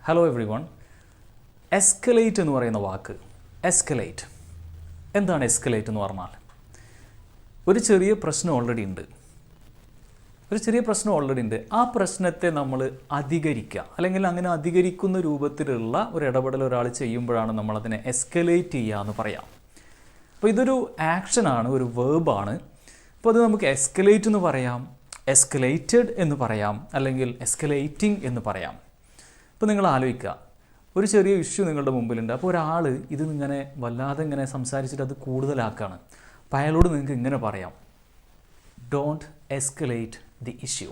Hello every one. Escalate എന്ന് പറയുന്ന വാക്ക്, escalate എന്താണ്? എസ്കലേറ്റ് എന്ന് പറഞ്ഞാൽ ഒരു ചെറിയ പ്രശ്നം ഓൾറെഡി ഉണ്ട്. ആ പ്രശ്നത്തെ നമ്മൾ അധികരിക്കുക, അല്ലെങ്കിൽ അങ്ങനെ അധികരിക്കുന്ന രൂപത്തിലുള്ള ഒരു ഇടപെടൽ ഒരാൾ ചെയ്യുമ്പോഴാണ് നമ്മളതിനെ എസ്കലേറ്റ് ചെയ്യുക എന്ന് പറയാം. അപ്പോൾ ഇതൊരു ആക്ഷനാണ്, ഒരു വേർബാണ്. അപ്പോൾ അത് നമുക്ക് എസ്കലേറ്റ് എന്ന് പറയാം, എസ്കലേറ്റഡ് എന്ന് പറയാം, അല്ലെങ്കിൽ എസ്കലേറ്റിംഗ് എന്ന് പറയാം. ഇപ്പോൾ നിങ്ങൾ ആലോചിക്കുക, ഒരു ചെറിയ ഇഷ്യൂ നിങ്ങളുടെ മുമ്പിലുണ്ട്. അപ്പോൾ ഒരാൾ ഇത് ഇങ്ങനെ വല്ലാതെ ഇങ്ങനെ സംസാരിച്ചിട്ട് അത് കൂടുതലാക്കുകയാണ്. അപ്പോൾ അയാളോട് നിങ്ങൾക്ക് ഇങ്ങനെ പറയാം, don't escalate the issue,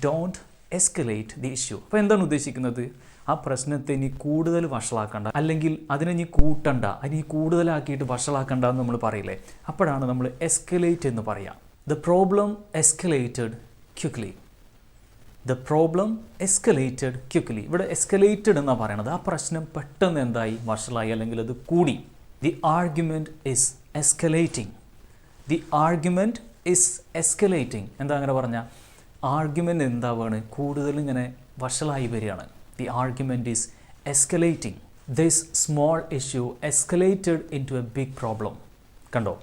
don't escalate the issue. അപ്പോൾ എന്താണ് ഉദ്ദേശിക്കുന്നത്? ആ പ്രശ്നത്തെ ഇനി കൂടുതൽ വഷളാക്കണ്ട, അല്ലെങ്കിൽ അതിനെ ഇനി കൂട്ടണ്ട, അതിനെ കൂടുതലാക്കിയിട്ട് വഷളാക്കണ്ട എന്ന് നമ്മൾ പറയില്ലേ, അപ്പോഴാണ് നമ്മൾ എസ്കലേറ്റ് എന്ന് പറയാം. The problem escalated quickly, the problem escalated quickly. ഇവിടെ എസ്കലേറ്റഡ് എന്നാണ് പറയണത്. ആ പ്രശ്നം പെട്ടെന്ന് എന്തായി? വഷളായി, അല്ലെങ്കിൽ അത് കൂടി. The argument is escalating, the argument is escalating. എന്താ അങ്ങനെ പറഞ്ഞാൽ? ആർഗ്യുമെൻറ്റ് എന്താവാണ്? കൂടുതൽ ഇങ്ങനെ വഷളായി വരികയാണ്. The argument is escalating. This small issue escalated into a big problem. കണ്ടോ?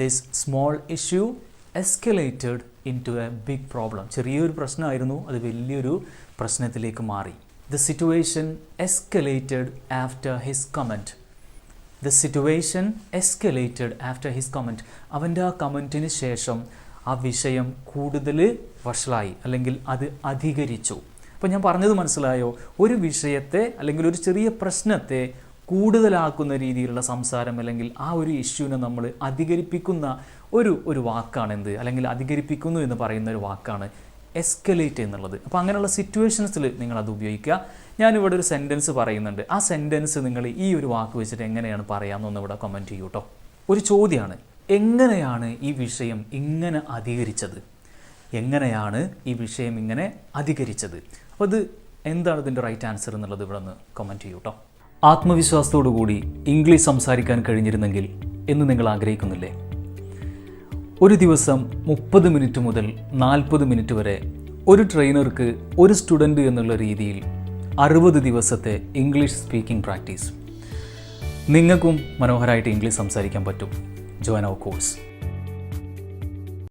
This small issue escalated into a big problem. ചെറിയൊരു പ്രശ്നമായിരുന്നു, അത് വലിയൊരു പ്രശ്നത്തിലേക്ക് മാറി. The situation escalated after his comment. The situation escalated after his comment. അവൻ്റെ ആ കമൻറ്റിന് ശേഷം ആ വിഷയം കൂടുതൽ വഷളായി, അല്ലെങ്കിൽ അത് അധികരിച്ചു. അപ്പോൾ ഞാൻ പറഞ്ഞത് മനസ്സിലായോ? ഒരു വിഷയത്തെ, അല്ലെങ്കിൽ ഒരു ചെറിയ പ്രശ്നത്തെ കൂടുതലാക്കുന്ന രീതിയിലുള്ള സംസാരം, അല്ലെങ്കിൽ ആ ഒരു ഇഷ്യൂവിനെ നമ്മൾ അധികരിപ്പിക്കുന്ന ഒരു വാക്കാണ് എന്ത്, അല്ലെങ്കിൽ അധികരിപ്പിക്കുന്നു എന്ന് പറയുന്ന ഒരു വാക്കാണ് എസ്കലേറ്റ് എന്നുള്ളത്. അപ്പോൾ അങ്ങനെയുള്ള സിറ്റുവേഷൻസിൽ നിങ്ങളത് ഉപയോഗിക്കുക. ഞാനിവിടെ ഒരു സെൻറ്റൻസ് പറയുന്നുണ്ട്. ആ സെൻറ്റൻസ് നിങ്ങൾ ഈ ഒരു വാക്ക് വെച്ചിട്ട് എങ്ങനെയാണ് പറയാമെന്നൊന്ന് ഇവിടെ കമൻറ്റ് ചെയ്യൂ കേട്ടോ. ഒരു ചോദ്യമാണ്, എങ്ങനെയാണ് ഈ വിഷയം ഇങ്ങനെ അധികരിച്ചത്? എങ്ങനെയാണ് ഈ വിഷയം ഇങ്ങനെ അധികരിച്ചത്? അപ്പോൾ അത് എന്താണ് ഇതിൻ്റെ റൈറ്റ് ആൻസർ എന്നുള്ളത് ഇവിടെ ഒന്ന് കമൻറ്റ് ചെയ്യൂ കേട്ടോ. ആത്മവിശ്വാസത്തോടു കൂടി ഇംഗ്ലീഷ് സംസാരിക്കാൻ കഴിഞ്ഞിരുന്നെങ്കിൽ എന്ന് നിങ്ങൾ ആഗ്രഹിക്കുന്നില്ലേ? ഒരു ദിവസം 30 മിനിറ്റ് മുതൽ 40 മിനിറ്റ് വരെ ഒരു ട്രെയിനർക്ക് ഒരു സ്റ്റുഡൻറ്റ് എന്നുള്ള രീതിയിൽ 60 ദിവസത്തെ ഇംഗ്ലീഷ് സ്പീക്കിംഗ് പ്രാക്ടീസ്. നിങ്ങൾക്കും മനോഹരമായിട്ട് ഇംഗ്ലീഷ് സംസാരിക്കാൻ പറ്റും. Join our course.